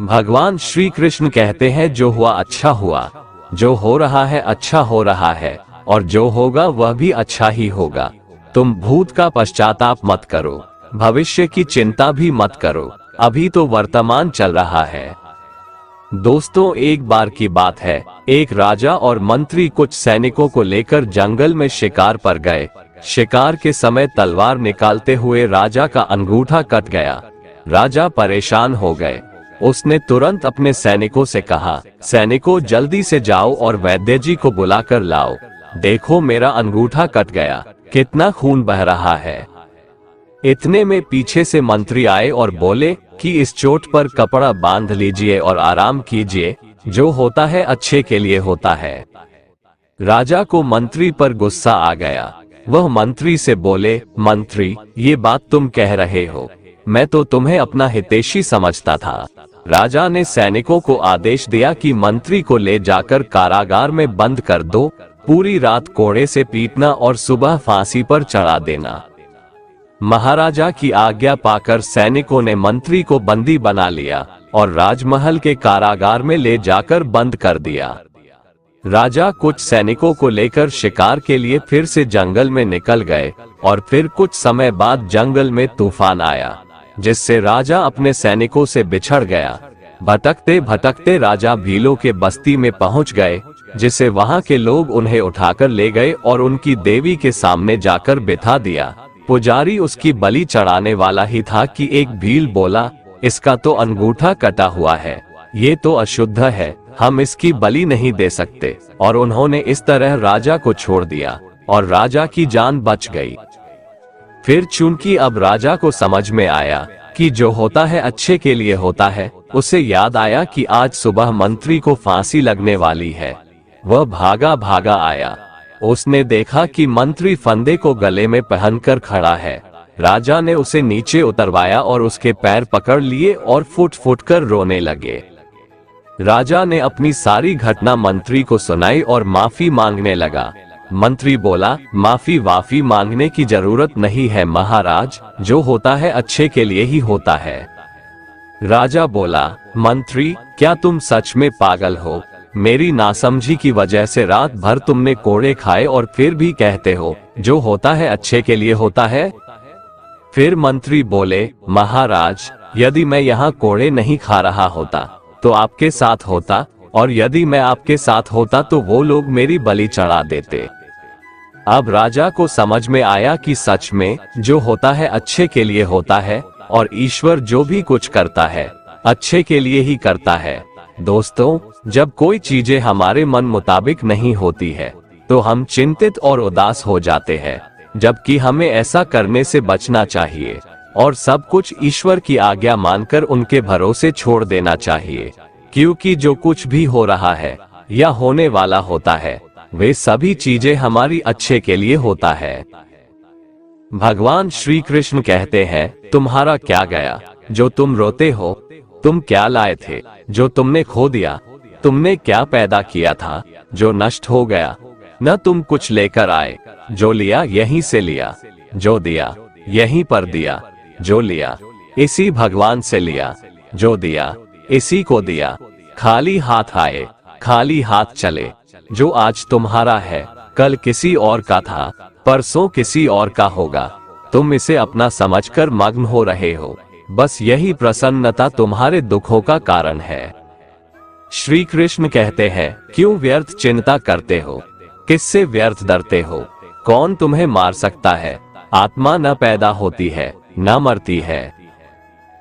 भगवान श्री कृष्ण कहते हैं जो हुआ अच्छा हुआ, जो हो रहा है अच्छा हो रहा है, और जो होगा वह भी अच्छा ही होगा। तुम भूत का पश्चाताप मत करो, भविष्य की चिंता भी मत करो, अभी तो वर्तमान चल रहा है। दोस्तों, एक बार की बात है, एक राजा और मंत्री कुछ सैनिकों को लेकर जंगल में शिकार पर गए। शिकार के समय तलवार निकालते हुए राजा का अंगूठा कट गया। राजा परेशान हो गए। उसने तुरंत अपने सैनिकों से कहा, सैनिकों जल्दी से जाओ और वैद्य जी को बुलाकर लाओ। देखो मेरा अंगूठा कट गया, कितना खून बह रहा है। इतने में पीछे से मंत्री आए और बोले कि इस चोट पर कपड़ा बांध लीजिए और आराम कीजिए, जो होता है अच्छे के लिए होता है। राजा को मंत्री पर गुस्सा आ गया। वह मंत्री से बोले, मंत्री ये बात तुम कह रहे हो, मैं तो तुम्हें अपना हितैषी समझता था। राजा ने सैनिकों को आदेश दिया कि मंत्री को ले जाकर कारागार में बंद कर दो, पूरी रात कोड़े से पीटना और सुबह फांसी पर चढ़ा देना। महाराजा की आज्ञा पाकर सैनिकों ने मंत्री को बंदी बना लिया और राजमहल के कारागार में ले जाकर बंद कर दिया। राजा कुछ सैनिकों को लेकर शिकार के लिए फिर से जंगल में निकल गए और फिर कुछ समय बाद जंगल में तूफान आया, जिससे राजा अपने सैनिकों से बिछड़ गया। भटकते भटकते राजा भीलों के बस्ती में पहुंच गए, जिसे वहां के लोग उन्हें उठाकर ले गए और उनकी देवी के सामने जाकर बिठा दिया। पुजारी उसकी बलि चढ़ाने वाला ही था कि एक भील बोला, इसका तो अंगूठा कटा हुआ है, ये तो अशुद्ध है, हम इसकी बलि नहीं दे सकते। और उन्होंने इस तरह राजा को छोड़ दिया और राजा की जान बच गई। फिर चूंकि अब राजा को समझ में आया कि जो होता है अच्छे के लिए होता है, उसे याद आया कि आज सुबह मंत्री को फांसी लगने वाली है। वह भागा भागा आया। उसने देखा कि मंत्री फंदे को गले में पहनकर खड़ा है। राजा ने उसे नीचे उतरवाया और उसके पैर पकड़ लिए और फुट फुट कर रोने लगे। राजा ने अपनी सारी घटना मंत्री को सुनाई और माफी मांगने लगा। मंत्री बोला, माफी वाफी मांगने की जरूरत नहीं है महाराज, जो होता है अच्छे के लिए ही होता है। राजा बोला, मंत्री क्या तुम सच में पागल हो? मेरी नासमझी की वजह से रात भर तुमने कोड़े खाए और फिर भी कहते हो जो होता है अच्छे के लिए होता है। फिर मंत्री बोले, महाराज यदि मैं यहाँ कोड़े नहीं खा रहा होता तो आपके साथ होता, और यदि मैं आपके साथ होता तो वो लोग मेरी बलि चढ़ा देते। अब राजा को समझ में आया कि सच में जो होता है अच्छे के लिए होता है और ईश्वर जो भी कुछ करता है अच्छे के लिए ही करता है। दोस्तों, जब कोई चीजें हमारे मन मुताबिक नहीं होती है तो हम चिंतित और उदास हो जाते हैं, जबकि हमें ऐसा करने से बचना चाहिए और सब कुछ ईश्वर की आज्ञा मानकर उनके भरोसे छोड़ देना चाहिए, क्योंकि जो कुछ भी हो रहा है या होने वाला होता है वे सभी चीजें हमारी अच्छे के लिए होता है। भगवान श्री कृष्ण कहते हैं, तुम्हारा क्या गया जो तुम रोते हो? तुम क्या लाए थे जो तुमने खो दिया? तुमने क्या पैदा किया था जो नष्ट हो गया? न तुम कुछ लेकर आए, जो लिया यहीं से लिया, जो दिया यहीं पर दिया, जो लिया इसी भगवान से लिया, जो दिया इसी को दिया। खाली हाथ आए, खाली हाथ चले। जो आज तुम्हारा है कल किसी और का था, परसों किसी और का होगा। तुम इसे अपना समझकर मग्न हो रहे हो, बस यही प्रसन्नता तुम्हारे दुखों का कारण है। श्री कृष्ण कहते हैं, क्यों व्यर्थ चिंता करते हो? किससे व्यर्थ डरते हो? कौन तुम्हें मार सकता है? आत्मा न पैदा होती है न मरती है।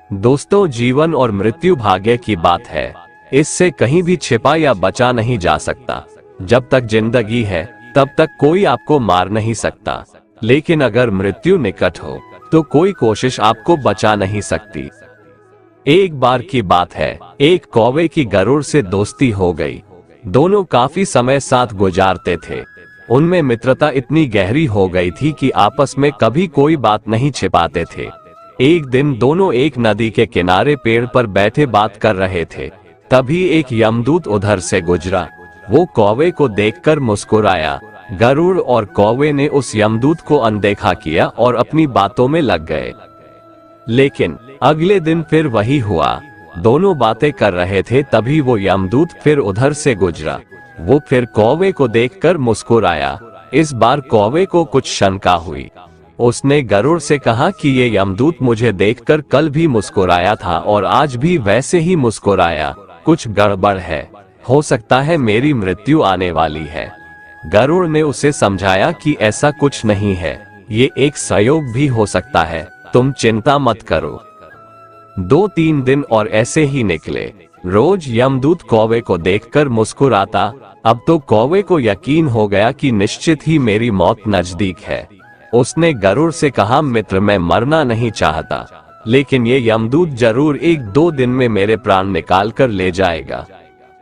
दोस्तों, जीवन और मृत्यु भाग्य की बात है, इससे कहीं भी छिपा या बचा नहीं जा सकता। जब तक जिंदगी है तब तक कोई आपको मार नहीं सकता, लेकिन अगर मृत्यु निकट हो तो कोई कोशिश आपको बचा नहीं सकती। एक बार की बात है, एक कौवे की गरुड़ से दोस्ती हो गई। दोनों काफी समय साथ गुजारते थे। उनमें मित्रता इतनी गहरी हो गई थी कि आपस में कभी कोई बात नहीं छिपाते थे। एक दिन दोनों एक नदी के किनारे पेड़ पर बैठे बात कर रहे थे। तभी एक यमदूत उधर से गुजरा। वो कौवे को देखकर मुस्कुराया। गरुड़ और कौवे ने उस यमदूत को अनदेखा किया और अपनी बातों में लग गए। लेकिन अगले दिन फिर वही हुआ। दोनों बातें कर रहे थे तभी वो यमदूत फिर उधर से गुजरा। वो फिर कौवे को देखकर मुस्कुराया। इस बार कौवे को कुछ शंका हुई। उसने गरुड़ से कहा कि ये यमदूत मुझे देखकर कल भी मुस्कुराया था और आज भी वैसे ही मुस्कुराया, कुछ गड़बड़ है, हो सकता है मेरी मृत्यु आने वाली है। गरुड़ ने उसे समझाया कि ऐसा कुछ नहीं है, ये एक संयोग भी हो सकता है, तुम चिंता मत करो। 2-3 दिन और ऐसे ही निकले। रोज यमदूत कौवे को देखकर मुस्कुराता। अब तो कौवे को यकीन हो गया कि निश्चित ही मेरी मौत नजदीक है। उसने गरुड़ से कहा, मित्र मैं मरना नहीं चाहता, लेकिन ये यमदूत जरूर 1-2 दिन में मेरे प्राण निकाल कर ले जाएगा।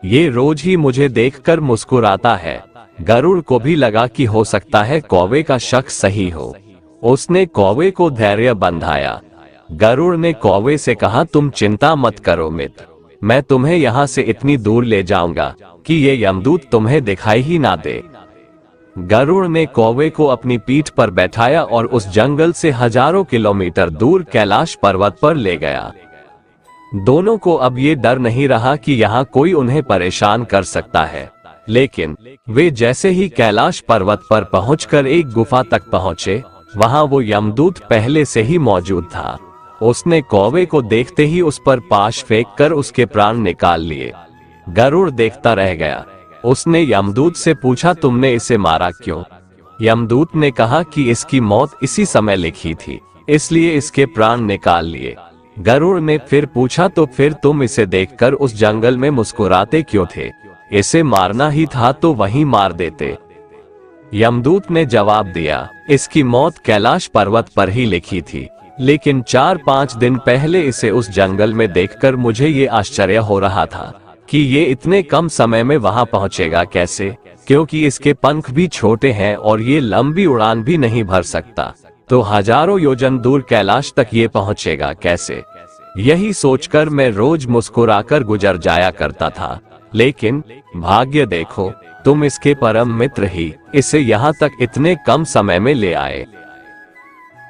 ये रोज ही मुझे देखकर मुस्कुराता है। गरुड़ को भी लगा कि हो सकता है कौवे का शक सही हो। उसने कौवे को धैर्य बंधाया। गरुड़ ने कौवे से कहा, तुम चिंता मत करो मित्र, मैं तुम्हें यहाँ से इतनी दूर ले जाऊंगा कि ये यमदूत तुम्हें दिखाई ही ना दे। गरुड़ ने कौवे को अपनी पीठ पर बैठाया और उस जंगल से हजारों किलोमीटर दूर कैलाश पर्वत पर ले गया। दोनों को अब ये डर नहीं रहा कि यहाँ कोई उन्हें परेशान कर सकता है। लेकिन वे जैसे ही कैलाश पर्वत पर पहुंचकर एक गुफा तक पहुंचे, वहां वो यमदूत पहले से ही मौजूद था। उसने कौवे को देखते ही उस पर पाश फेंककर उसके प्राण निकाल लिए। गरुड़ देखता रह गया। उसने यमदूत से पूछा, तुमने इसे मारा क्यों? यमदूत ने कहा कि इसकी मौत इसी समय लिखी थी, इसलिए इसके प्राण निकाल लिए। गरुड़ ने फिर पूछा, तो फिर तुम इसे देखकर उस जंगल में मुस्कुराते क्यों थे? इसे मारना ही था तो वहीं मार देते। यमदूत ने जवाब दिया, इसकी मौत कैलाश पर्वत पर ही लिखी थी, लेकिन 4-5 दिन पहले इसे उस जंगल में देखकर मुझे ये आश्चर्य हो रहा था कि ये इतने कम समय में वहां पहुंचेगा कैसे, क्योंकि इसके पंख भी छोटे हैं और ये लंबी उड़ान भी नहीं भर सकता, तो हजारों योजन दूर कैलाश तक ये पहुंचेगा कैसे? यही सोचकर मैं रोज मुस्कुराकर गुजर जाया करता था, लेकिन भाग्य देखो, तुम इसके परम मित्र ही इसे यहाँ तक इतने कम समय में ले आए।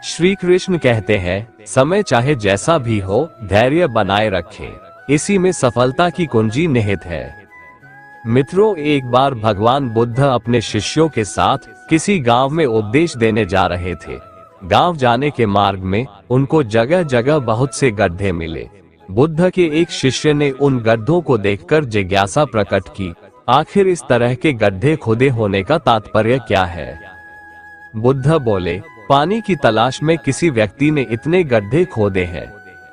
श्री कृष्ण कहते हैं, समय चाहे जैसा भी हो, धैर्य बनाए रखें, इसी में सफलता की कुंजी निहित है। मित्रों, एक बार भगवान बुद्ध अपने शिष्यों के साथ किसी गांव में उपदेश देने जा रहे थे। गांव जाने के मार्ग में उनको जगह जगह बहुत से गड्ढे मिले। बुद्ध के एक शिष्य ने उन गड्ढों को देखकर जिज्ञासा प्रकट की, आखिर इस तरह के गड्ढे खोदे होने का तात्पर्य क्या है? बुद्ध बोले, पानी की तलाश में किसी व्यक्ति ने इतने गड्ढे खोदे हैं।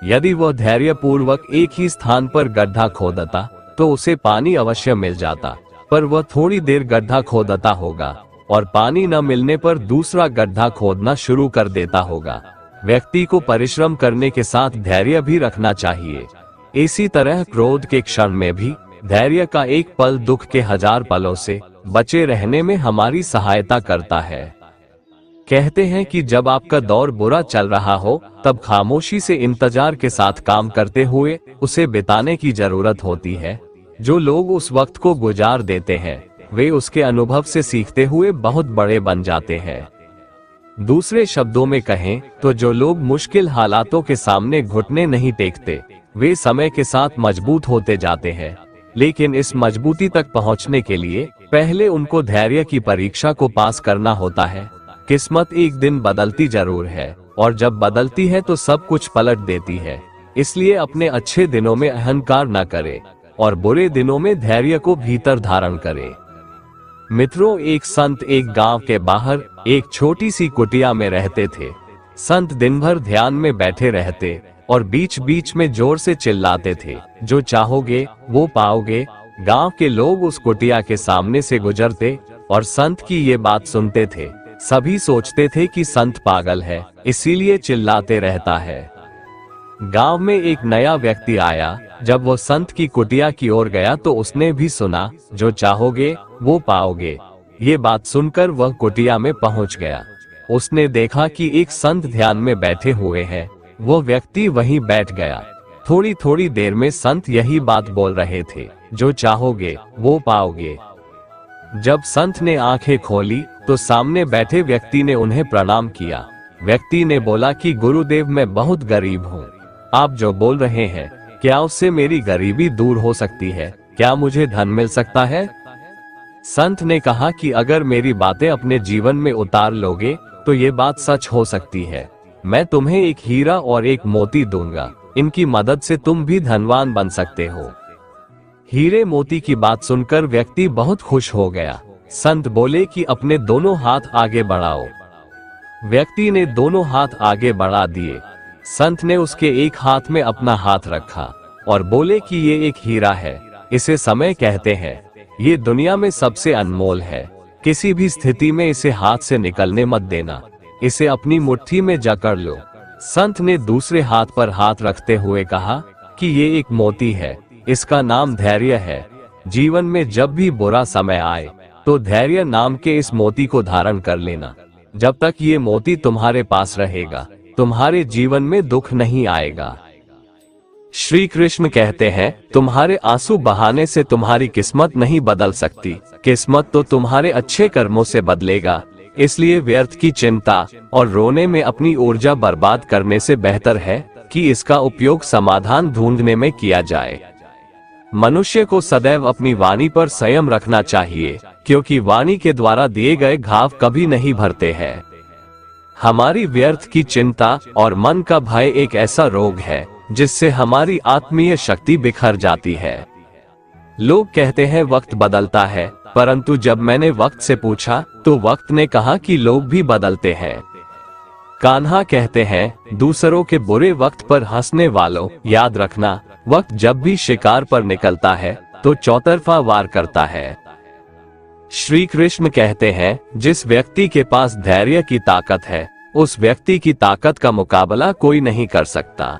यदि वह धैर्य पूर्वक एक ही स्थान पर गड्ढा खोदता तो उसे पानी अवश्य मिल जाता, पर वह थोड़ी देर गड्ढा खोदता होगा और पानी न मिलने पर दूसरा गड्ढा खोदना शुरू कर देता होगा। व्यक्ति को परिश्रम करने के साथ धैर्य भी रखना चाहिए। इसी तरह क्रोध के क्षण में भी धैर्य का एक पल दुख के 1000 पलों से बचे रहने में हमारी सहायता करता है। कहते हैं कि जब आपका दौर बुरा चल रहा हो, तब खामोशी से इंतजार के साथ काम करते हुए उसे बिताने की जरूरत होती है। जो लोग उस वक्त को गुजार देते हैं, वे उसके अनुभव से सीखते हुए बहुत बड़े बन जाते हैं। दूसरे शब्दों में कहें तो जो लोग मुश्किल हालातों के सामने घुटने नहीं टेकते, वे समय के साथ मजबूत होते जाते हैं। लेकिन इस मजबूती तक पहुंचने के लिए पहले उनको धैर्य की परीक्षा को पास करना होता है। किस्मत एक दिन बदलती जरूर है, और जब बदलती है तो सब कुछ पलट देती है। इसलिए अपने अच्छे दिनों में अहंकार न करें और बुरे दिनों में धैर्य को भीतर धारण करें। मित्रों, एक संत एक गांव के बाहर एक छोटी सी कुटिया में रहते थे। संत दिन भर ध्यान में बैठे रहते और बीच बीच में जोर से चिल्लाते थे, जो चाहोगे वो पाओगे। गांव के लोग उस कुटिया के सामने से गुजरते और संत की ये बात सुनते थे। सभी सोचते थे कि संत पागल है, इसीलिए चिल्लाते रहता है। गांव में एक नया व्यक्ति आया। जब वो संत की कुटिया की ओर गया तो उसने भी सुना, जो चाहोगे वो पाओगे। ये बात सुनकर वह कुटिया में पहुंच गया। उसने देखा कि एक संत ध्यान में बैठे हुए हैं। वो व्यक्ति वहीं बैठ गया। थोड़ी थोड़ी देर में संत यही बात बोल रहे थे, जो चाहोगे वो पाओगे। जब संत ने आंखें खोली तो सामने बैठे व्यक्ति ने उन्हें प्रणाम किया। व्यक्ति ने बोला कि गुरुदेव, मैं बहुत गरीब हूँ, आप जो बोल रहे हैं क्या उससे मेरी गरीबी दूर हो सकती है? क्या मुझे धन मिल सकता है? संत ने कहा कि अगर मेरी बातें अपने जीवन में उतार लोगे तो ये बात सच हो सकती है। मैं तुम्हें एक हीरा और एक मोती दूंगा, इनकी मदद से तुम भी धनवान बन सकते हो। हीरे मोती की बात सुनकर व्यक्ति बहुत खुश हो गया। संत बोले कि अपने दोनों हाथ आगे बढ़ाओ। व्यक्ति ने दोनों हाथ आगे बढ़ा दिए। संत ने उसके एक हाथ में अपना हाथ रखा और बोले कि ये एक हीरा है, इसे समय कहते हैं। ये दुनिया में सबसे अनमोल है, किसी भी स्थिति में इसे हाथ से निकलने मत देना, इसे अपनी मुट्ठी में जकड़ लो। संत ने दूसरे हाथ पर हाथ रखते हुए कहा कि ये एक मोती है, इसका नाम धैर्य है। जीवन में जब भी बुरा समय आए तो धैर्य नाम के इस मोती को धारण कर लेना। जब तक ये मोती तुम्हारे पास रहेगा, तुम्हारे जीवन में दुख नहीं आएगा। श्री कृष्ण कहते हैं, तुम्हारे आंसू बहाने से तुम्हारी किस्मत नहीं बदल सकती, किस्मत तो तुम्हारे अच्छे कर्मों से बदलेगा। इसलिए व्यर्थ की चिंता और रोने में अपनी ऊर्जा बर्बाद करने से बेहतर है कि इसका उपयोग समाधान ढूंढने में किया जाए। मनुष्य को सदैव अपनी वाणी पर संयम रखना चाहिए, क्योंकि वाणी के द्वारा दिए गए घाव कभी नहीं भरते हैं। हमारी व्यर्थ की चिंता और मन का भय एक ऐसा रोग है जिससे हमारी आत्मीय शक्ति बिखर जाती है। लोग कहते हैं वक्त बदलता है, परंतु जब मैंने वक्त से पूछा तो वक्त ने कहा कि लोग भी बदलते हैं। कान्हा कहते हैं, दूसरों के बुरे वक्त पर हंसने वालों, याद रखना वक्त जब भी शिकार पर निकलता है तो चौतरफा वार करता है। श्री कृष्ण कहते हैं, जिस व्यक्ति के पास धैर्य की ताकत है उस व्यक्ति की ताकत का मुकाबला कोई नहीं कर सकता।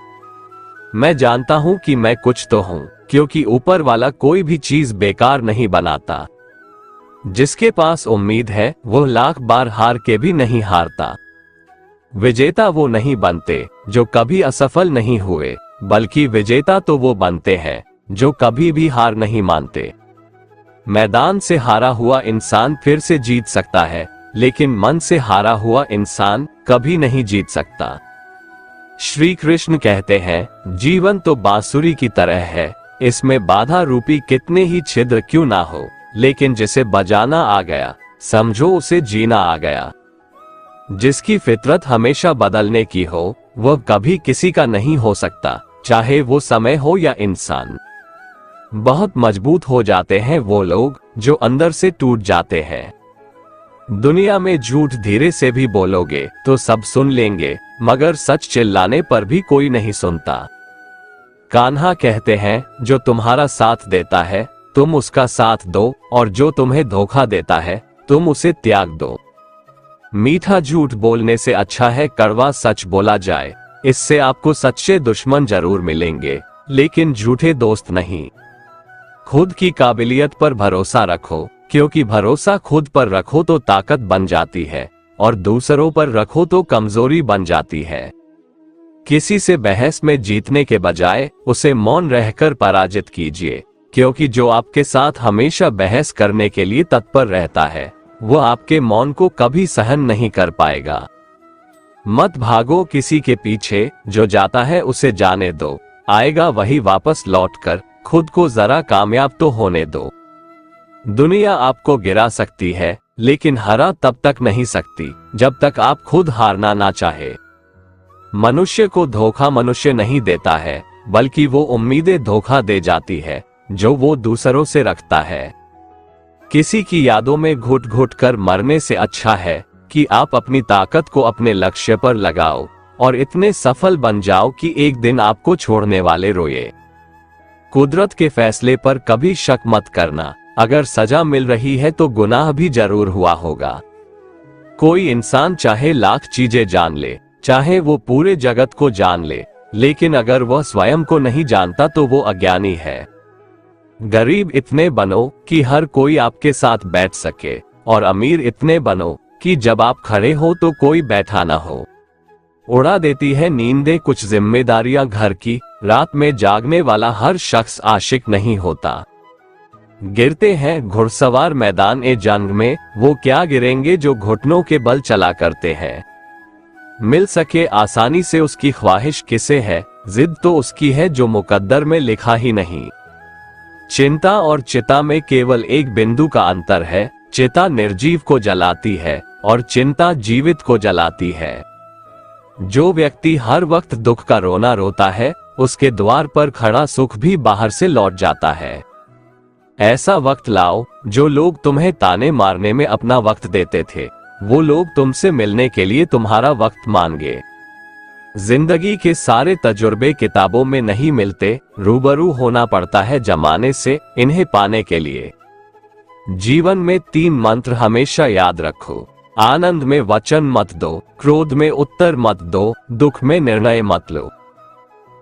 मैं जानता हूं कि मैं कुछ तो हूं, क्योंकि ऊपर वाला कोई भी चीज बेकार नहीं बनाता। जिसके पास उम्मीद है वो लाख बार हार के भी नहीं हारता। विजेता वो नहीं बनते जो कभी असफल नहीं हुए, बल्कि विजेता तो वो बनते हैं जो कभी भी हार नहीं मानते। मैदान से हारा हुआ इंसान फिर से जीत सकता है, लेकिन मन से हारा हुआ इंसान कभी नहीं जीत सकता। श्री कृष्ण कहते हैं, जीवन तो बांसुरी की तरह है, इसमें बाधा रूपी कितने ही छिद्र क्यों ना हो, लेकिन जिसे बजाना आ गया समझो उसे जीना आ गया। जिसकी फितरत हमेशा बदलने की हो वह कभी किसी का नहीं हो सकता, चाहे वो समय हो या इंसान। बहुत मजबूत हो जाते हैं वो लोग जो अंदर से टूट जाते हैं। दुनिया में झूठ धीरे से भी बोलोगे तो सब सुन लेंगे, मगर सच चिल्लाने पर भी कोई नहीं सुनता। कान्हा कहते हैं, जो तुम्हारा साथ देता है तुम उसका साथ दो, और जो तुम्हें धोखा देता है तुम उसे त्याग दो। मीठा झूठ बोलने से अच्छा है कड़वा सच बोला जाए। इससे आपको सच्चे दुश्मन जरूर मिलेंगे, लेकिन झूठे दोस्त नहीं। खुद की काबिलियत पर भरोसा रखो, क्योंकि भरोसा खुद पर रखो तो ताकत बन जाती है, और दूसरों पर रखो तो कमजोरी बन जाती है। किसी से बहस में जीतने के बजाय उसे मौन रहकर पराजित कीजिए, क्योंकि जो आपके साथ हमेशा बहस करने के लिए तत्पर रहता है वो आपके मौन को कभी सहन नहीं कर पाएगा। मत भागो किसी के पीछे, जो जाता है उसे जाने दो, आएगा वही वापस लौटकर, खुद को जरा कामयाब तो होने दो। दुनिया आपको गिरा सकती है, लेकिन हरा तब तक नहीं सकती जब तक आप खुद हारना ना चाहे। मनुष्य को धोखा मनुष्य नहीं देता है, बल्कि वो उम्मीदें धोखा दे जाती है जो वो दूसरों से रखता है। किसी की यादों में घुट घुट कर मरने से अच्छा है कि आप अपनी ताकत को अपने लक्ष्य पर लगाओ और इतने सफल बन जाओ कि एक दिन आपको छोड़ने वाले रोए। कुदरत के फैसले पर कभी शक मत करना, अगर सजा मिल रही है तो गुनाह भी जरूर हुआ होगा। कोई इंसान चाहे लाख चीजें जान ले, चाहे वो पूरे जगत को जान ले, लेकिन अगर वह स्वयं को नहीं जानता तो वो अज्ञानी है। गरीब इतने बनो कि हर कोई आपके साथ बैठ सके, और अमीर इतने बनो कि जब आप खड़े हो तो कोई बैठा ना हो। उड़ा देती है नींदें कुछ जिम्मेदारियां घर की, रात में जागने वाला हर शख्स आशिक नहीं होता। गिरते हैं घुड़सवार मैदान ए जंग में, वो क्या गिरेंगे जो घुटनों के बल चला करते हैं। मिल सके आसानी से उसकी ख्वाहिश किसे है, जिद तो उसकी है जो मुकद्दर में लिखा ही नहीं। चिंता और चिता में केवल एक बिंदु का अंतर है। चिता निर्जीव को जलाती है और चिंता जीवित को जलाती है। जो व्यक्ति हर वक्त दुख का रोना रोता है, उसके द्वार पर खड़ा सुख भी बाहर से लौट जाता है। ऐसा वक्त लाओ जो लोग तुम्हें ताने मारने में अपना वक्त देते थे, वो लोग तुमसे मिलने के लिए तुम्हारा वक्त मांगे। जिंदगी के सारे तजुर्बे किताबों में नहीं मिलते, रूबरू होना पड़ता है जमाने से इन्हें पाने के लिए। जीवन में 3 मंत्र हमेशा याद रखो। आनंद में वचन मत दो, क्रोध में उत्तर मत दो, दुख में निर्णय मत लो।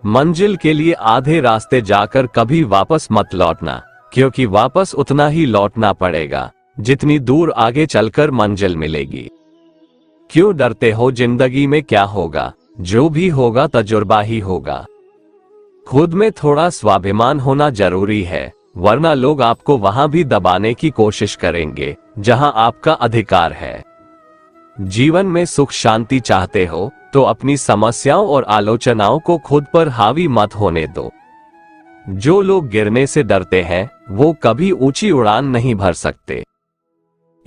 मंजिल के लिए आधे रास्ते जाकर कभी वापस मत लौटना, क्योंकि वापस उतना ही लौटना पड़ेगा जितनी दूर आगे चलकर मंजिल मिलेगी। क्यों डरते हो? जिंदगी में क्या होगा? जो भी होगा तजुर्बा ही होगा। खुद में थोड़ा स्वाभिमान होना जरूरी है, वरना लोग आपको वहां भी दबाने की कोशिश करेंगे जहां आपका अधिकार है। जीवन में सुख शांति चाहते हो तो अपनी समस्याओं और आलोचनाओं को खुद पर हावी मत होने दो। जो लोग गिरने से डरते हैं वो कभी ऊंची उड़ान नहीं भर सकते।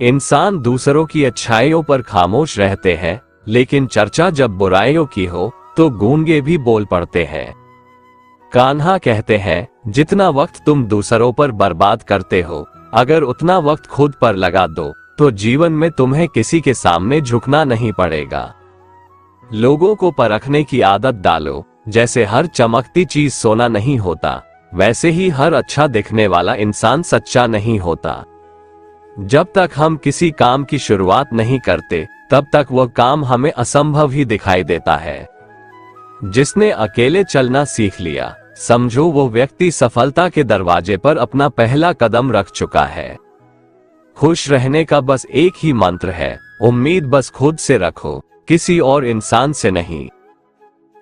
इंसान दूसरों की अच्छाइयों पर खामोश रहते हैं, लेकिन चर्चा जब बुराइयों की हो तो गूंगे भी बोल पड़ते हैं। कान्हा कहते हैं, जितना वक्त तुम दूसरों पर बर्बाद करते हो, अगर उतना वक्त खुद पर लगा दो तो जीवन में तुम्हें किसी के सामने झुकना नहीं पड़ेगा। लोगों को परखने की आदत डालो। जैसे हर चमकती चीज सोना नहीं होता, वैसे ही हर अच्छा दिखने वाला इंसान सच्चा नहीं होता। जब तक हम किसी काम की शुरुआत नहीं करते, तब तक वह काम हमें असंभव ही दिखाई देता है। जिसने अकेले चलना सीख लिया, समझो वो व्यक्ति सफलता के दरवाजे पर अपना पहला कदम रख चुका है। खुश रहने का बस एक ही मंत्र है, उम्मीद बस खुद से रखो, किसी और इंसान से नहीं।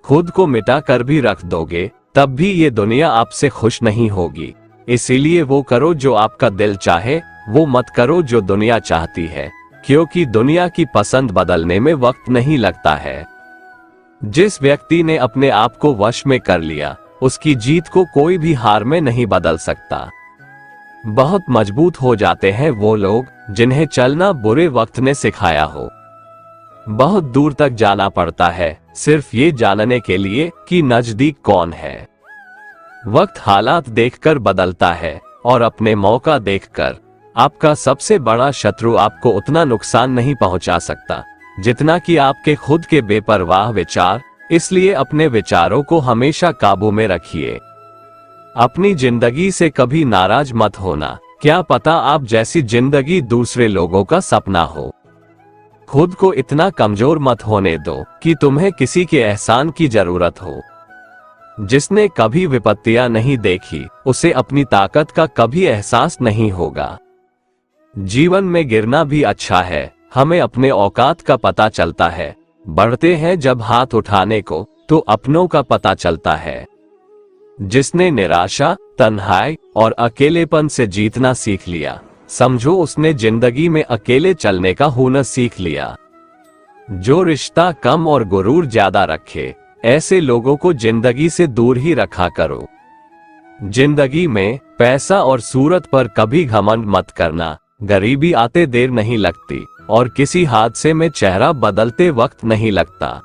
खुद को मिटा कर भी रख दोगे तब भी ये दुनिया आपसे खुश नहीं होगी। इसीलिए वो करो जो आपका दिल चाहे, वो मत करो जो दुनिया चाहती है, क्योंकि दुनिया की पसंद बदलने में वक्त नहीं लगता है। जिस व्यक्ति ने अपने आप को वश में कर लिया, उसकी जीत को कोई भी हार में नहीं बदल सकता। बहुत मजबूत हो जाते हैं वो लोग जिन्हें चलना बुरे वक्त ने सिखाया हो। बहुत दूर तक जाना पड़ता है सिर्फ ये जानने के लिए कि नजदीक कौन है। वक्त हालात देखकर बदलता है और अपने मौका देखकर। आपका सबसे बड़ा शत्रु आपको उतना नुकसान नहीं पहुंचा सकता जितना कि आपके खुद के बेपरवाह विचार। इसलिए अपने विचारों को हमेशा काबू में रखिए। अपनी जिंदगी से कभी नाराज मत होना, क्या पता आप जैसी जिंदगी दूसरे लोगों का सपना हो। खुद को इतना कमजोर मत होने दो कि तुम्हें किसी के एहसान की जरूरत हो। जिसने कभी विपत्तियां नहीं देखी, उसे अपनी ताकत का कभी एहसास नहीं होगा। जीवन में गिरना भी अच्छा है, हमें अपने औकात का पता चलता है। बढ़ते हैं जब हाथ उठाने को, तो अपनों का पता चलता है। जिसने निराशा, तन्हाई और अकेलेपन से जीतना सीख लिया, समझो उसने जिंदगी में अकेले चलने का हुनर सीख लिया। जो रिश्ता कम और गुरूर ज्यादा रखे, ऐसे लोगों को जिंदगी से दूर ही रखा करो। जिंदगी में पैसा और सूरत पर कभी घमंड मत करना। गरीबी आते देर नहीं लगती और किसी हादसे में चेहरा बदलते वक्त नहीं लगता।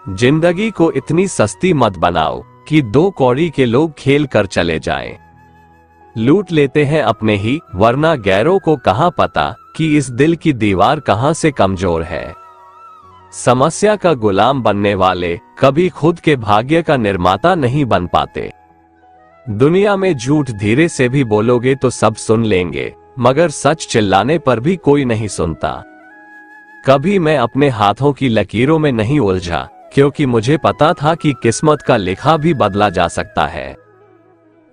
जिंदगी को इतनी सस्ती मत बनाओ कि 2 कौड़ी के लोग खेल कर चले जाएं। लूट लेते हैं अपने ही, वरना गैरों को कहां पता कि इस दिल की दीवार कहां से कमजोर है। समस्या का गुलाम बनने वाले कभी खुद के भाग्य का निर्माता नहीं बन पाते। दुनिया में झूठ धीरे से भी बोलोगे तो सब सुन लेंगे, मगर सच चिल्लाने पर भी कोई नहीं सुनता। कभी मैं अपने हाथों की लकीरों में नहीं उलझा, क्योंकि मुझे पता था कि किस्मत का लिखा भी बदला जा सकता है।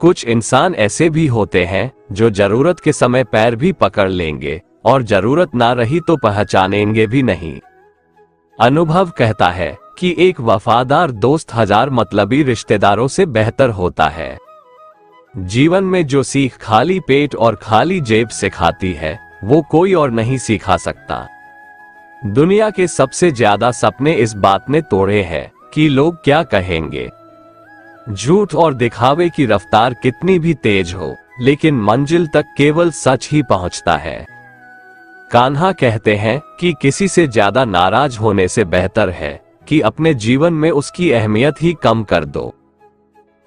कुछ इंसान ऐसे भी होते हैं जो जरूरत के समय पैर भी पकड़ लेंगे और जरूरत ना रही तो पहचानेंगे भी नहीं। अनुभव कहता है कि एक वफादार दोस्त 1000 मतलबी रिश्तेदारों से बेहतर होता है। जीवन में जो सीख खाली पेट और खाली जेब सिखाती है, वो कोई और नहीं सिखा सकता। दुनिया के सबसे ज्यादा सपने इस बात ने तोड़े हैं कि लोग क्या कहेंगे। झूठ और दिखावे की रफ्तार कितनी भी तेज हो, लेकिन मंजिल तक केवल सच ही पहुंचता है। कान्हा कहते हैं कि किसी से ज्यादा नाराज होने से बेहतर है कि अपने जीवन में उसकी अहमियत ही कम कर दो।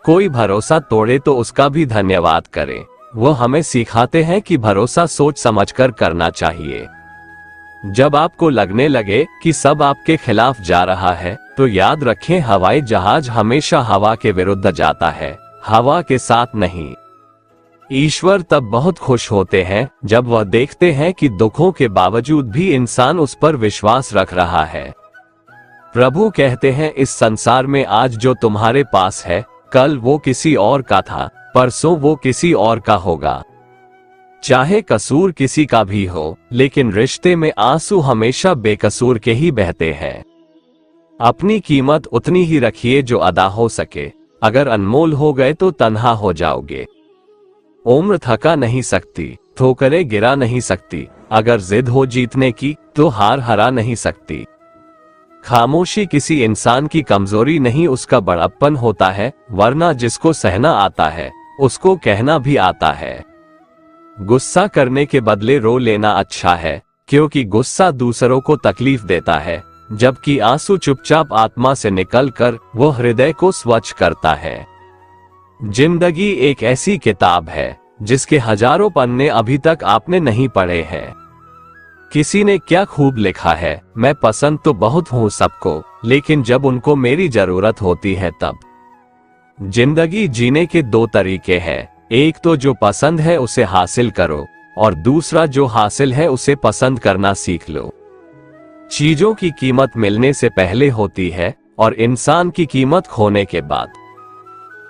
कोई भरोसा तोड़े तो उसका भी धन्यवाद करें। वो हमें सिखाते हैं कि भरोसा सोच समझकर करना चाहिए। जब आपको लगने लगे कि सब आपके खिलाफ जा रहा है, तो याद रखें, हवाई जहाज हमेशा हवा के विरुद्ध जाता है, हवा के साथ नहीं। ईश्वर तब बहुत खुश होते हैं जब वह देखते हैं कि दुखों के बावजूद भी इंसान उस पर विश्वास रख रहा है। प्रभु कहते हैं, इस संसार में आज जो तुम्हारे पास है, कल वो किसी और का था, परसों वो किसी और का होगा। चाहे कसूर किसी का भी हो, लेकिन रिश्ते में आंसू हमेशा बेकसूर के ही बहते हैं। अपनी कीमत उतनी ही रखिए जो अदा हो सके। अगर अनमोल हो गए तो तन्हा हो जाओगे। उम्र थका नहीं सकती, ठोकरें गिरा नहीं सकती। अगर जिद हो जीतने की तो हार हरा नहीं सकती। खामोशी किसी इंसान की कमजोरी नहीं, उसका बड़प्पन होता है, वरना जिसको सहना आता है उसको कहना भी आता है। गुस्सा करने के बदले रो लेना अच्छा है, क्योंकि गुस्सा दूसरों को तकलीफ देता है, जबकि आंसू चुपचाप आत्मा से निकलकर वो हृदय को स्वच्छ करता है। जिंदगी एक ऐसी किताब है जिसके हजारों पन्ने अभी तक आपने नहीं पढ़े हैं। किसी ने क्या खूब लिखा है, मैं पसंद तो बहुत हूं सबको, लेकिन जब उनको मेरी जरूरत होती है तब। जिंदगी जीने के दो तरीके हैं, एक तो जो पसंद है उसे हासिल करो, और दूसरा जो हासिल है उसे पसंद करना सीख लो। चीजों की कीमत मिलने से पहले होती है और इंसान की कीमत खोने के बाद।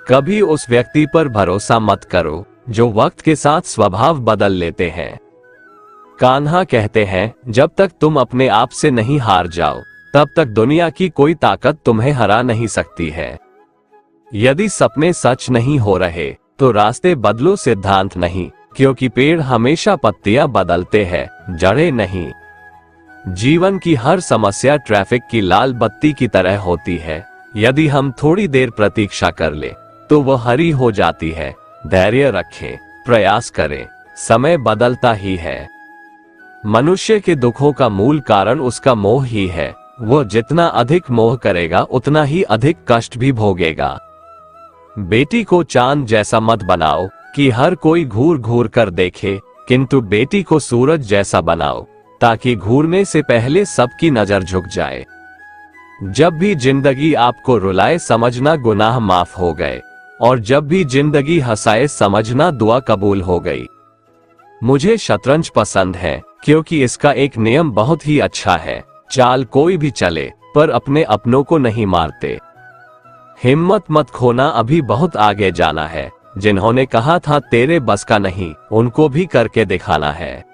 कभी उस व्यक्ति पर भरोसा मत करो जो वक्त के साथ स्वभाव बदल लेते हैं। कान्हा कहते हैं, जब तक तुम अपने आप से नहीं हार जाओ, तब तक दुनिया की कोई ताकत तुम्हें हरा नहीं सकती है। यदि सपने सच नहीं हो रहे तो रास्ते बदलो, सिद्धांत नहीं, क्योंकि पेड़ हमेशा पत्तियां बदलते हैं, जड़ें नहीं। जीवन की हर समस्या ट्रैफिक की लाल बत्ती की तरह होती है। यदि हम थोड़ी देर प्रतीक्षा कर ले तो वह हरी हो जाती है। धैर्य रखें, प्रयास करें, समय बदलता ही है। मनुष्य के दुखों का मूल कारण उसका मोह ही है। वह जितना अधिक मोह करेगा उतना ही अधिक कष्ट भी भोगेगा। बेटी को चांद जैसा मत बनाओ कि हर कोई घूर घूर कर देखे, किंतु बेटी को सूरज जैसा बनाओ ताकि घूरने से पहले सबकी नजर झुक जाए। जब भी जिंदगी आपको रुलाए समझना गुनाह माफ हो गए, और जब भी जिंदगी हंसाए समझना दुआ कबूल हो गई। मुझे शतरंज पसंद है क्योंकि इसका एक नियम बहुत ही अच्छा है, चाल कोई भी चले पर अपने अपनों को नहीं मारते। हिम्मत मत खोना, अभी बहुत आगे जाना है। जिन्होंने कहा था तेरे बस का नहीं, उनको भी करके दिखाना है।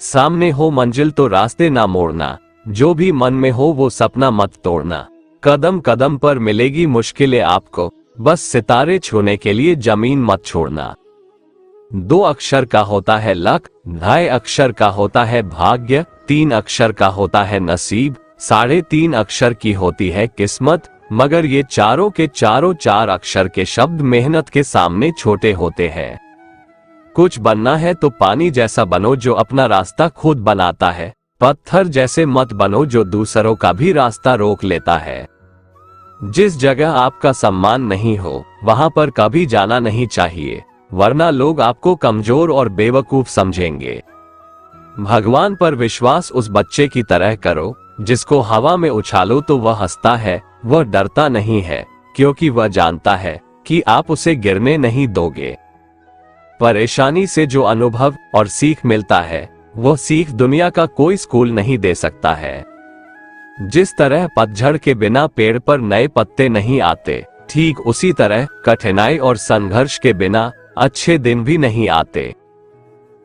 सामने हो मंजिल तो रास्ते ना मोड़ना, जो भी मन में हो वो सपना मत तोड़ना। कदम कदम पर मिलेगी मुश्किलें आपको, बस सितारे छूने के लिए जमीन मत छोड़ना। 2 अक्षर का होता है लक, 2.5 अक्षर का होता है भाग्य, 3 अक्षर का होता है नसीब, 3.5 अक्षर की होती है किस्मत। मगर ये चारों के चारों 4 अक्षर के शब्द मेहनत के सामने छोटे होते हैं। कुछ बनना है तो पानी जैसा बनो जो अपना रास्ता खुद बनाता है, पत्थर जैसे मत बनो जो दूसरों का भी रास्ता रोक लेता है। जिस जगह आपका सम्मान नहीं हो वहां पर कभी जाना नहीं चाहिए, वरना लोग आपको कमजोर और बेवकूफ समझेंगे। भगवान पर विश्वास उस बच्चे की तरह करो जिसको हवा में उछालो तो वह हंसता है, वह डरता नहीं है, क्योंकि वह जानता है कि आप उसे गिरने नहीं दोगे। परेशानी से जो अनुभव और सीख मिलता है, वह सीख दुनिया का कोई स्कूल नहीं दे सकता है। जिस तरह पतझड़ के बिना पेड़ पर नए पत्ते नहीं आते, ठीक उसी तरह कठिनाई और संघर्ष के बिना अच्छे दिन भी नहीं आते।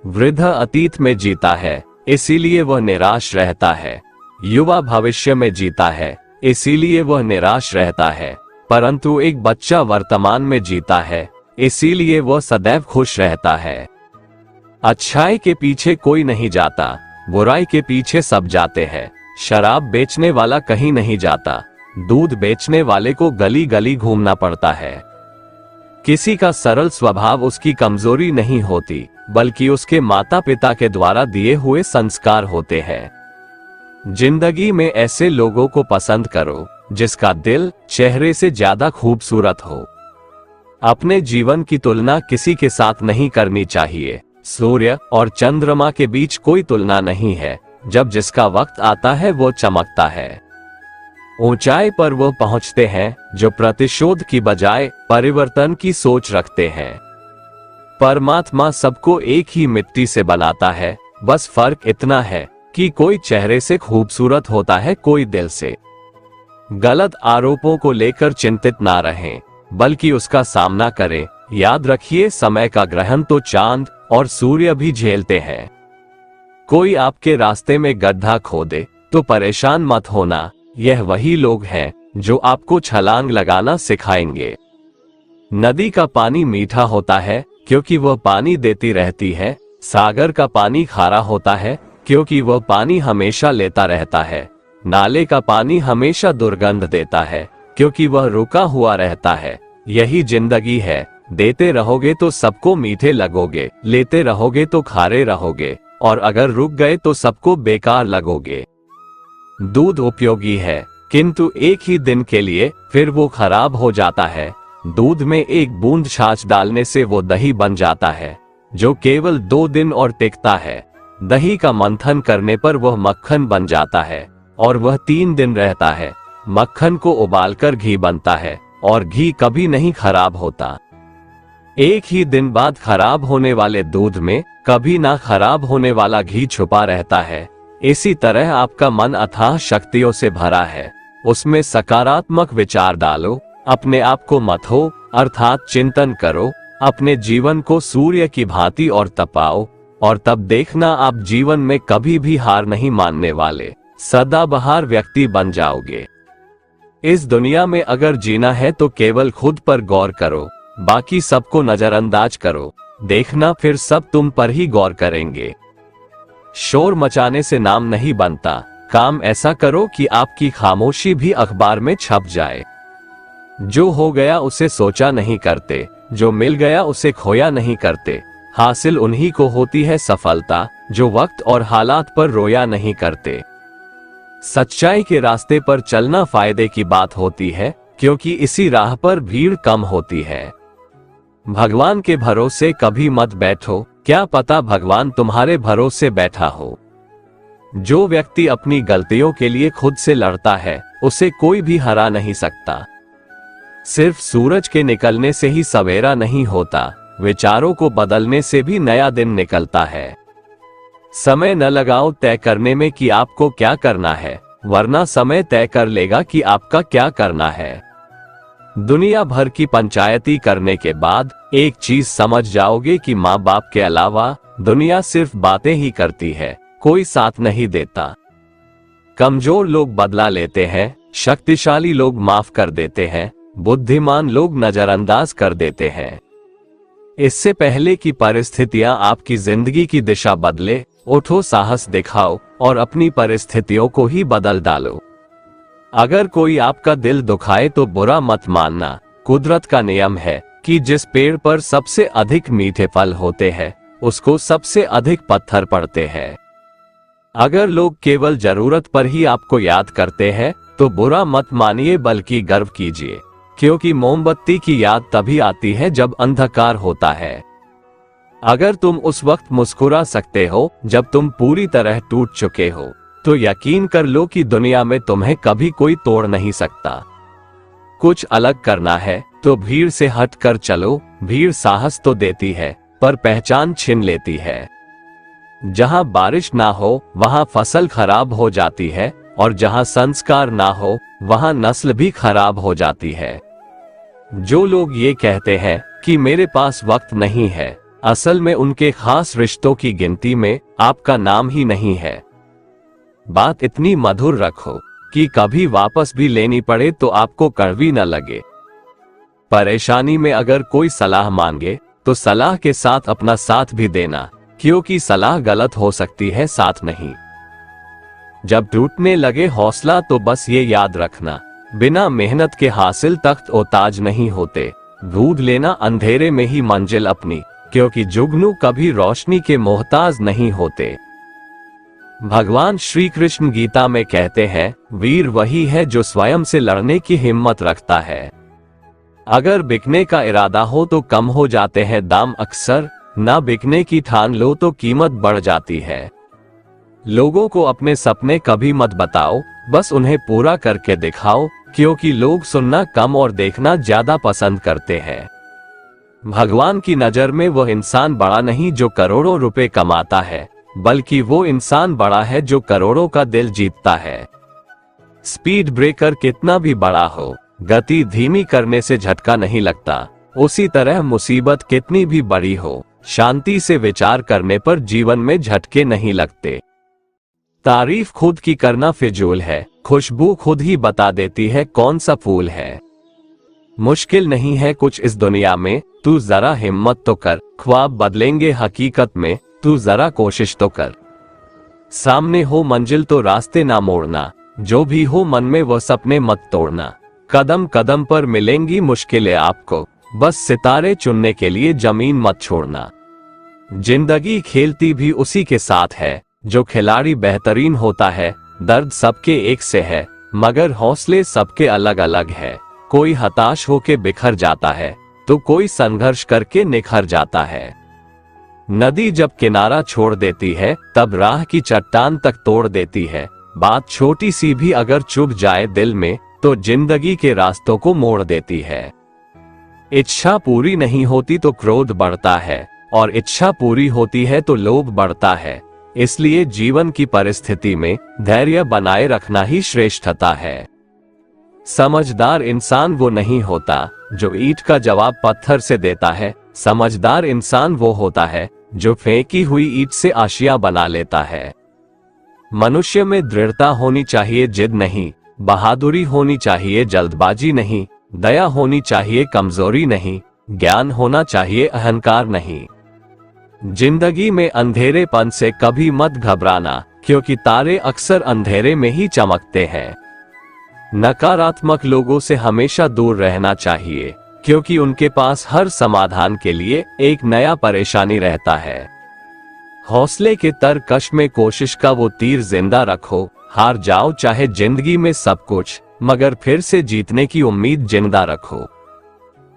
वृद्ध अतीत में जीता है, इसीलिए वह निराश रहता है। युवा भविष्य में जीता है, इसीलिए वह निराश रहता है। परंतु एक बच्चा वर्तमान में जीता है, इसीलिए वह सदैव खुश रहता है। अच्छाई के पीछे कोई नहीं जाता, बुराई के पीछे सब जाते हैं। शराब बेचने वाला कहीं नहीं जाता, दूध बेचने वाले को गली गली घूमना पड़ता है। किसी का सरल स्वभाव उसकी कमजोरी नहीं होती, बल्कि उसके माता पिता के द्वारा दिए हुए संस्कार होते हैं। जिंदगी में ऐसे लोगों को पसंद करो जिसका दिल चेहरे से ज्यादा खूबसूरत हो। अपने जीवन की तुलना किसी के साथ नहीं करनी चाहिए। सूर्य और चंद्रमा के बीच कोई तुलना नहीं है। जब जिसका वक्त आता है वो चमकता है। ऊंचाई पर वो पहुंचते हैं जो प्रतिशोध की बजाय परिवर्तन की सोच रखते हैं। परमात्मा सबको एक ही मिट्टी से बनाता है, बस फर्क इतना है कि कोई चेहरे से खूबसूरत होता है, कोई दिल से। गलत आरोपों को लेकर चिंतित ना रहें, बल्कि उसका सामना करें। याद रखिए, समय का ग्रहण तो चांद और सूर्य भी झेलते हैं। कोई आपके रास्ते में गड्ढा खोदे तो परेशान मत होना, यह वही लोग हैं जो आपको छलांग लगाना सिखाएंगे। नदी का पानी मीठा होता है क्योंकि वह पानी देती रहती है। सागर का पानी खारा होता है क्योंकि वह पानी हमेशा लेता रहता है। नाले का पानी हमेशा दुर्गंध देता है क्योंकि वह रुका हुआ रहता है। यही जिंदगी है, देते रहोगे तो सबको मीठे लगोगे, लेते रहोगे तो खारे रहोगे, और अगर रुक गए तो सबको बेकार लगोगे। दूध उपयोगी है, किंतु एक ही दिन के लिए, फिर वो खराब हो जाता है। दूध में एक बूंद छाछ डालने से वो दही बन जाता है, जो केवल 2 दिन और टिकता है। दही का मंथन करने पर वह मक्खन बन जाता है और वह 3 दिन रहता है। मक्खन को उबालकर घी बनता है और घी कभी नहीं खराब होता। एक ही दिन बाद खराब होने वाले दूध में कभी ना खराब होने वाला घी छुपा रहता है। इसी तरह आपका मन अथाह शक्तियों से भरा है, उसमें सकारात्मक विचार डालो, अपने आप को मथो अर्थात चिंतन करो, अपने जीवन को सूर्य की भांति और तपाओ, और तब देखना आप जीवन में कभी भी हार नहीं मानने वाले सदाबहार व्यक्ति बन जाओगे। इस दुनिया में अगर जीना है तो केवल खुद पर गौर करो, बाकी सबको नजरअंदाज करो। देखना फिर सब तुम पर ही गौर करेंगे। शोर मचाने से नाम नहीं बनता, काम ऐसा करो कि आपकी खामोशी भी अखबार में छप जाए। जो हो गया उसे सोचा नहीं करते, जो मिल गया उसे खोया नहीं करते। हासिल उन्हीं को होती है सफलता जो वक्त और हालात पर रोया नहीं करते। सच्चाई के रास्ते पर चलना फायदे की बात होती है, क्योंकि इसी राह पर भीड़ कम होती है। भगवान के भरोसे कभी मत बैठो, क्या पता भगवान तुम्हारे भरोसे बैठा हो। जो व्यक्ति अपनी गलतियों के लिए खुद से लड़ता है, उसे कोई भी हरा नहीं सकता। सिर्फ सूरज के निकलने से ही सवेरा नहीं होता, विचारों को बदलने से भी नया दिन निकलता है। समय न लगाओ तय करने में कि आपको क्या करना है, वरना समय तय कर लेगा कि आपका क्या करना है। दुनिया भर की पंचायती करने के बाद एक चीज समझ जाओगे कि माँ बाप के अलावा दुनिया सिर्फ बातें ही करती है, कोई साथ नहीं देता। कमजोर लोग बदला लेते हैं, शक्तिशाली लोग माफ कर देते हैं, बुद्धिमान लोग नजरअंदाज कर देते हैं। इससे पहले कि परिस्थितियां आपकी जिंदगी की दिशा बदले, उठो, साहस दिखाओ और अपनी परिस्थितियों को ही बदल डालो। अगर कोई आपका दिल दुखाए तो बुरा मत मानना। कुदरत का नियम है कि जिस पेड़ पर सबसे अधिक मीठे फल होते हैं, उसको सबसे अधिक पत्थर पड़ते हैं। अगर लोग केवल जरूरत पर ही आपको याद करते हैं तो बुरा मत मानिए, बल्कि गर्व कीजिए, क्योंकि मोमबत्ती की याद तभी आती है जब अंधकार होता है। अगर तुम उस वक्त मुस्कुरा सकते हो जब तुम पूरी तरह टूट चुके हो, तो यकीन कर लो कि दुनिया में तुम्हें कभी कोई तोड़ नहीं सकता। कुछ अलग करना है तो भीड़ से हट कर चलो। भीड़ साहस तो देती है पर पहचान छीन लेती है। जहां बारिश ना हो वहां फसल खराब हो जाती है, और जहां संस्कार ना हो वहां नस्ल भी खराब हो जाती है। जो लोग ये कहते हैं कि मेरे पास वक्त नहीं है, असल में उनके खास रिश्तों की गिनती में आपका नाम ही नहीं है। बात इतनी मधुर रखो कि कभी वापस भी लेनी पड़े तो आपको कड़वी न लगे। परेशानी में अगर कोई सलाह मांगे तो सलाह के साथ अपना साथ भी देना, क्योंकि सलाह गलत हो सकती है, साथ नहीं। जब टूटने लगे हौसला तो बस ये याद रखना, बिना मेहनत के हासिल तख्त और ताज नहीं होते। ढूंढ लेना अंधेरे में ही मंजिल अपनी, क्योंकि जुगनू कभी रोशनी के मोहताज नहीं होते। भगवान श्री कृष्ण गीता में कहते हैं, वीर वही है जो स्वयं से लड़ने की हिम्मत रखता है। अगर बिकने का इरादा हो तो कम हो जाते हैं दाम अक्सर, ना बिकने की ठान लो तो कीमत बढ़ जाती है। लोगों को अपने सपने कभी मत बताओ, बस उन्हें पूरा करके दिखाओ, क्योंकि लोग सुनना कम और देखना ज्यादा पसंद करते हैं। भगवान की नजर में वह इंसान बड़ा नहीं जो करोड़ों रुपए कमाता है, बल्कि वो इंसान बड़ा है जो करोड़ों का दिल जीतता है। स्पीड ब्रेकर कितना भी बड़ा हो, गति धीमी करने से झटका नहीं लगता। उसी तरह मुसीबत कितनी भी बड़ी हो, शांति से विचार करने पर जीवन में झटके नहीं लगते। तारीफ खुद की करना फिजूल है, खुशबू खुद ही बता देती है कौन सा फूल है। मुश्किल नहीं है कुछ इस दुनिया में, तू जरा हिम्मत तो कर। ख्वाब बदलेंगे हकीकत में, तू जरा कोशिश तो कर। सामने हो मंजिल तो रास्ते ना मोड़ना, जो भी हो मन में वो सपने मत तोड़ना। कदम कदम पर मिलेंगी मुश्किलें आपको, बस सितारे चुनने के लिए जमीन मत छोड़ना। जिंदगी खेलती भी उसी के साथ है, जो खिलाड़ी बेहतरीन होता है। दर्द सबके एक से है, मगर हौसले सबके अलग अलग है। कोई हताश होके बिखर जाता है, तो कोई संघर्ष करके निखर जाता है। नदी जब किनारा छोड़ देती है, तब राह की चट्टान तक तोड़ देती है। बात छोटी सी भी अगर चुभ जाए दिल में, तो जिंदगी के रास्तों को मोड़ देती है। इच्छा पूरी नहीं होती तो क्रोध बढ़ता है, और इच्छा पूरी होती है तो लोभ बढ़ता है। इसलिए जीवन की परिस्थिति में धैर्य बनाए रखना ही श्रेष्ठता है। समझदार इंसान वो नहीं होता जो ईंट का जवाब पत्थर से देता है। समझदार इंसान वो होता है जो फेंकी हुई ईंट से आशिया बना लेता है। मनुष्य में दृढ़ता होनी चाहिए, जिद नहीं। बहादुरी होनी चाहिए, जल्दबाजी नहीं। दया होनी चाहिए, कमजोरी नहीं। ज्ञान होना चाहिए, अहंकार नहीं। जिंदगी में अंधेरेपन से कभी मत घबराना, क्योंकि तारे अक्सर अंधेरे में ही चमकते हैं। नकारात्मक लोगों से हमेशा दूर रहना चाहिए, क्योंकि उनके पास हर समाधान के लिए एक नया परेशानी रहता है। हौसले के तरकश में कोशिश का वो तीर जिंदा रखो। हार जाओ चाहे जिंदगी में सब कुछ, मगर फिर से जीतने की उम्मीद जिंदा रखो।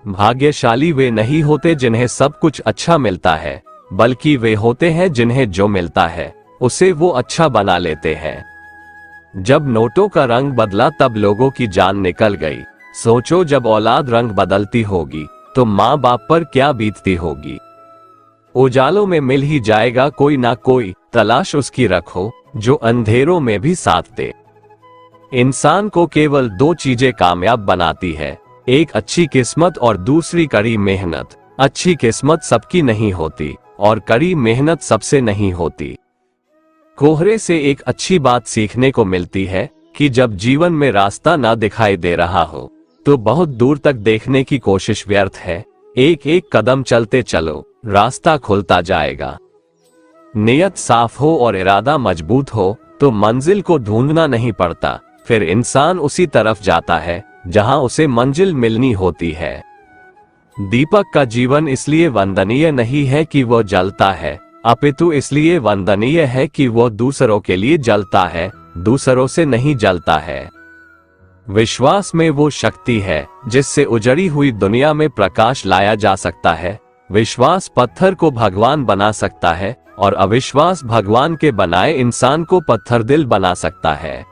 भाग्यशाली वे नहीं होते जिन्हें सब कुछ अच्छा मिलता है, बल्कि वे होते हैं जिन्हें जो मिलता है उसे वो अच्छा बना लेते हैं। जब नोटों का रंग बदला तब लोगों की जान निकल गई। सोचो जब औलाद रंग बदलती होगी तो माँ बाप पर क्या बीतती होगी। उजालों में मिल ही जाएगा कोई ना कोई, तलाश उसकी रखो जो अंधेरों में भी साथ दे। इंसान को केवल दो चीजें कामयाब बनाती है, एक अच्छी किस्मत और दूसरी कड़ी मेहनत। अच्छी किस्मत सबकी नहीं होती और कड़ी मेहनत सबसे नहीं होती। कोहरे से एक अच्छी बात सीखने को मिलती है कि जब जीवन में रास्ता ना दिखाई दे रहा हो तो बहुत दूर तक देखने की कोशिश व्यर्थ है। एक एक कदम चलते चलो, रास्ता खुलता जाएगा। नियत साफ हो और इरादा मजबूत हो तो मंजिल को ढूंढना नहीं पड़ता, फिर इंसान उसी तरफ जाता है जहां उसे मंजिल मिलनी होती है। दीपक का जीवन इसलिए वंदनीय नहीं है कि वो जलता है, अपितु इसलिए वंदनीय है कि वो दूसरों के लिए जलता है, दूसरों से नहीं जलता है। विश्वास में वो शक्ति है जिससे उजड़ी हुई दुनिया में प्रकाश लाया जा सकता है। विश्वास पत्थर को भगवान बना सकता है और अविश्वास भगवान के बनाए इंसान को पत्थर दिल बना सकता है।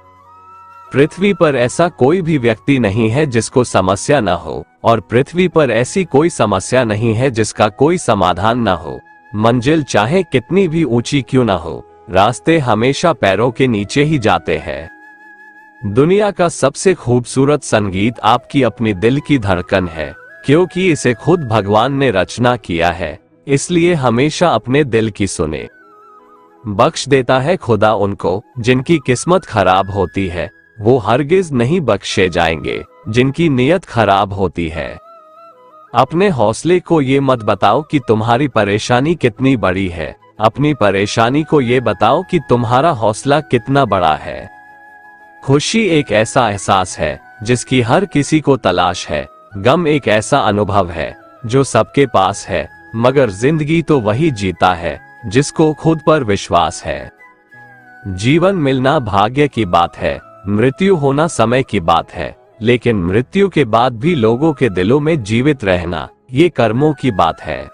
पृथ्वी पर ऐसा कोई भी व्यक्ति नहीं है जिसको समस्या न हो, और पृथ्वी पर ऐसी कोई समस्या नहीं है जिसका कोई समाधान न हो। मंजिल चाहे कितनी भी ऊंची क्यों न हो, रास्ते हमेशा पैरों के नीचे ही जाते हैं। दुनिया का सबसे खूबसूरत संगीत आपकी अपनी दिल की धड़कन है, क्योंकि इसे खुद भगवान ने रचना किया है, इसलिए हमेशा अपने दिल की सुने। बख्श देता है खुदा उनको जिनकी किस्मत खराब होती है, वो हरगिज नहीं बख्शे जाएंगे जिनकी नीयत खराब होती है। अपने हौसले को ये मत बताओ कि तुम्हारी परेशानी कितनी बड़ी है, अपनी परेशानी को ये बताओ कि तुम्हारा हौसला कितना बड़ा है। खुशी एक ऐसा एहसास है जिसकी हर किसी को तलाश है। गम एक ऐसा अनुभव है जो सबके पास है, मगर जिंदगी तो वही जीता है जिसको खुद पर विश्वास है। जीवन मिलना भाग्य की बात है, मृत्यु होना समय की बात है, लेकिन मृत्यु के बाद भी लोगों के दिलों में जीवित रहना ये कर्मों की बात है।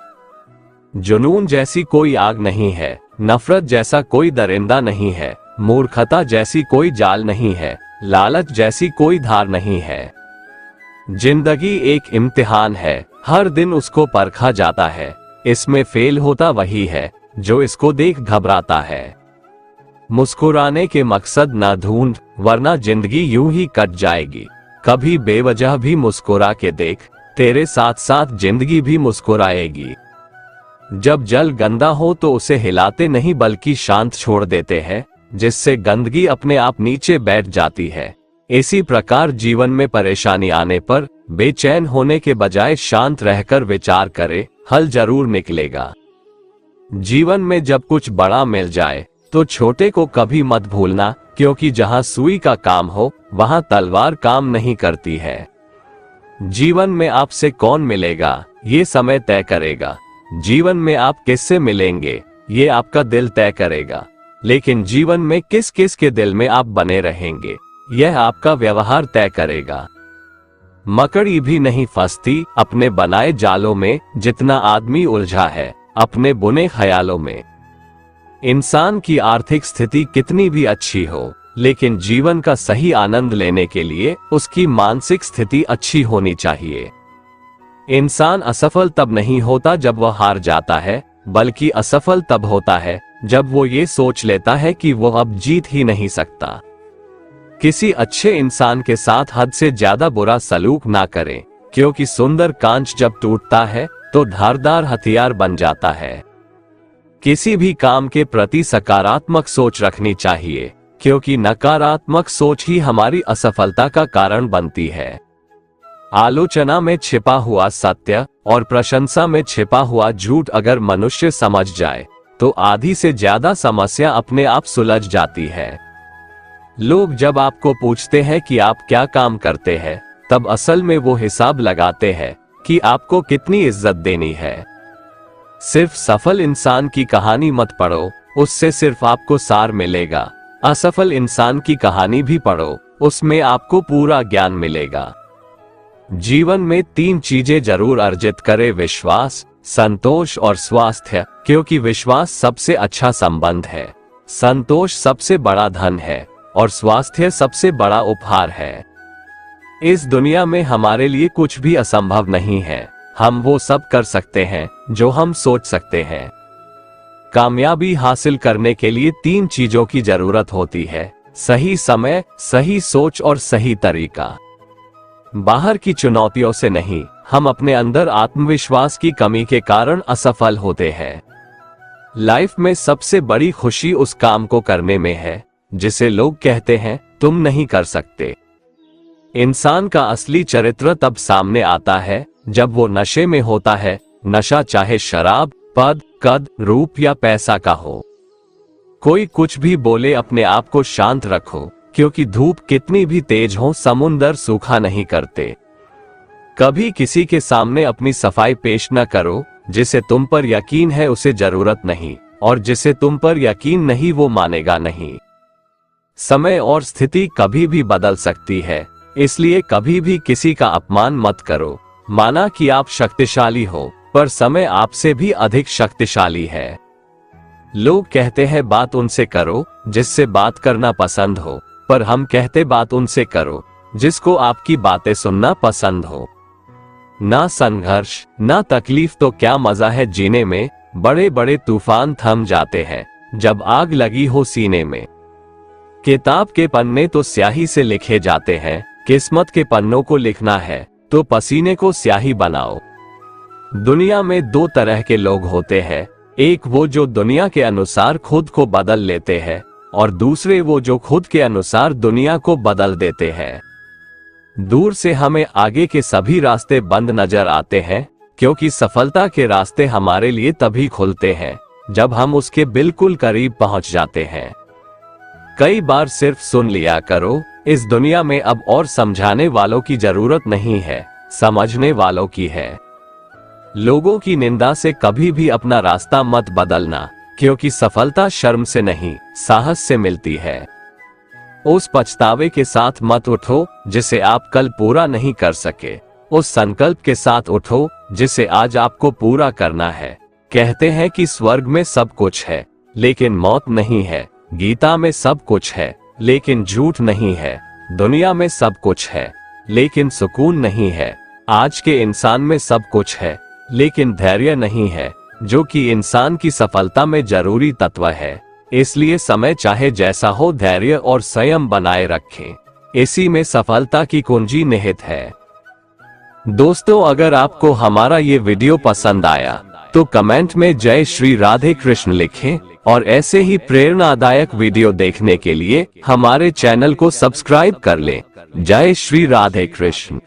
जुनून जैसी कोई आग नहीं है, नफरत जैसा कोई दरिंदा नहीं है, मूर्खता जैसी कोई जाल नहीं है, लालच जैसी कोई धार नहीं है। जिंदगी एक इम्तिहान है, हर दिन उसको परखा जाता है। इसमें फेल होता वही है जो इसको देख घबराता है। मुस्कुराने के मकसद ना ढूंढ, वरना जिंदगी यूं ही कट जाएगी। कभी बेवजह भी मुस्कुरा के देख, तेरे साथ साथ जिंदगी भी मुस्कुराएगी। जब जल गंदा हो तो उसे हिलाते नहीं बल्कि शांत छोड़ देते हैं, जिससे गंदगी अपने आप नीचे बैठ जाती है। इसी प्रकार जीवन में परेशानी आने पर बेचैन होने के बजाय शांत रहकर विचार करे, हल जरूर निकलेगा। जीवन में जब कुछ बड़ा मिल जाए तो छोटे को कभी मत भूलना, क्योंकि जहां सुई का काम हो वहां तलवार काम नहीं करती है। जीवन में आपसे कौन मिलेगा ये समय तय करेगा। जीवन में आप किससे मिलेंगे ये आपका दिल तय करेगा, लेकिन जीवन में किस किस के दिल में आप बने रहेंगे यह आपका व्यवहार तय करेगा। मकड़ी भी नहीं फंसती अपने बनाए जालों में, जितना आदमी उलझा है अपने बुने ख्यालों में। इंसान की आर्थिक स्थिति कितनी भी अच्छी हो, लेकिन जीवन का सही आनंद लेने के लिए उसकी मानसिक स्थिति अच्छी होनी चाहिए। इंसान असफल तब नहीं होता जब वह हार जाता है, बल्कि असफल तब होता है जब वो ये सोच लेता है कि वो अब जीत ही नहीं सकता। किसी अच्छे इंसान के साथ हद से ज्यादा बुरा सलूक ना करें, क्योंकि सुंदर कांच जब टूटता है तो धारदार हथियार बन जाता है। किसी भी काम के प्रति सकारात्मक सोच रखनी चाहिए, क्योंकि नकारात्मक सोच ही हमारी असफलता का कारण बनती है। आलोचना में छिपा हुआ सत्य और प्रशंसा में छिपा हुआ झूठ अगर मनुष्य समझ जाए तो आधी से ज्यादा समस्या अपने आप सुलझ जाती है। लोग जब आपको पूछते हैं कि आप क्या काम करते हैं, तब असल में वो हिसाब लगाते हैं कि आपको कितनी इज्जत देनी है। सिर्फ सफल इंसान की कहानी मत पढ़ो, उससे सिर्फ आपको सार मिलेगा। असफल इंसान की कहानी भी पढ़ो, उसमें आपको पूरा ज्ञान मिलेगा। जीवन में 3 चीजें जरूर अर्जित करें: विश्वास, संतोष और स्वास्थ्य, क्योंकि विश्वास सबसे अच्छा संबंध है, संतोष सबसे बड़ा धन है और स्वास्थ्य सबसे बड़ा उपहार है। इस दुनिया में हमारे लिए कुछ भी असंभव नहीं है। हम वो सब कर सकते हैं जो हम सोच सकते हैं। कामयाबी हासिल करने के लिए 3 चीजों की जरूरत होती है: सही समय, सही सोच और सही तरीका। बाहर की चुनौतियों से नहीं, हम अपने अंदर आत्मविश्वास की कमी के कारण असफल होते हैं। लाइफ में सबसे बड़ी खुशी उस काम को करने में है जिसे लोग कहते हैं तुम नहीं कर सकते। इंसान का असली चरित्र तब सामने आता है जब वो नशे में होता है, नशा चाहे शराब, पद, कद, रूप या पैसा का हो। कोई कुछ भी बोले, अपने आप को शांत रखो, क्योंकि धूप कितनी भी तेज हो समुंदर सूखा नहीं करते। कभी किसी के सामने अपनी सफाई पेश न करो। जिसे तुम पर यकीन है उसे जरूरत नहीं, और जिसे तुम पर यकीन नहीं वो मानेगा नहीं। समय और स्थिति कभी भी बदल सकती है, इसलिए कभी भी किसी का अपमान मत करो। माना कि आप शक्तिशाली हो, पर समय आपसे भी अधिक शक्तिशाली है। लोग कहते हैं बात उनसे करो जिससे बात करना पसंद हो, पर हम कहते बात उनसे करो जिसको आपकी बातें सुनना पसंद हो। ना संघर्ष ना तकलीफ तो क्या मजा है जीने में। बड़े बड़े तूफान थम जाते हैं जब आग लगी हो सीने में। किताब के पन्ने तो स्याही से लिखे जाते हैं, किस्मत के पन्नों को लिखना है तो पसीने को स्याही बनाओ। दुनिया में 2 तरह के लोग होते हैं, एक वो जो दुनिया के अनुसार खुद को बदल लेते हैं, और दूसरे वो जो खुद के अनुसार दुनिया को बदल देते हैं। दूर से हमें आगे के सभी रास्ते बंद नजर आते हैं, क्योंकि सफलता के रास्ते हमारे लिए तभी खुलते हैं जब हम उसके बिल्कुल करीब पहुंच जाते हैं। कई बार सिर्फ सुन लिया करो, इस दुनिया में अब और समझाने वालों की जरूरत नहीं है, समझने वालों की है। लोगों की निंदा से कभी भी अपना रास्ता मत बदलना, क्योंकि सफलता शर्म से नहीं, साहस से मिलती है। उस पछतावे के साथ मत उठो जिसे आप कल पूरा नहीं कर सके, उस संकल्प के साथ उठो जिसे आज आपको पूरा करना है। कहते हैं कि स्वर्ग में सब कुछ है लेकिन मौत नहीं है, गीता में सब कुछ है लेकिन झूठ नहीं है, दुनिया में सब कुछ है लेकिन सुकून नहीं है, आज के इंसान में सब कुछ है लेकिन धैर्य नहीं है, जो कि इंसान की सफलता में जरूरी तत्व है। इसलिए समय चाहे जैसा हो, धैर्य और संयम बनाए रखें, इसी में सफलता की कुंजी निहित है। दोस्तों, अगर आपको हमारा ये वीडियो पसंद आया तो कमेंट में जय श्री राधे कृष्ण लिखें और ऐसे ही प्रेरणादायक वीडियो देखने के लिए हमारे चैनल को सब्सक्राइब कर लें। जय श्री राधे कृष्ण।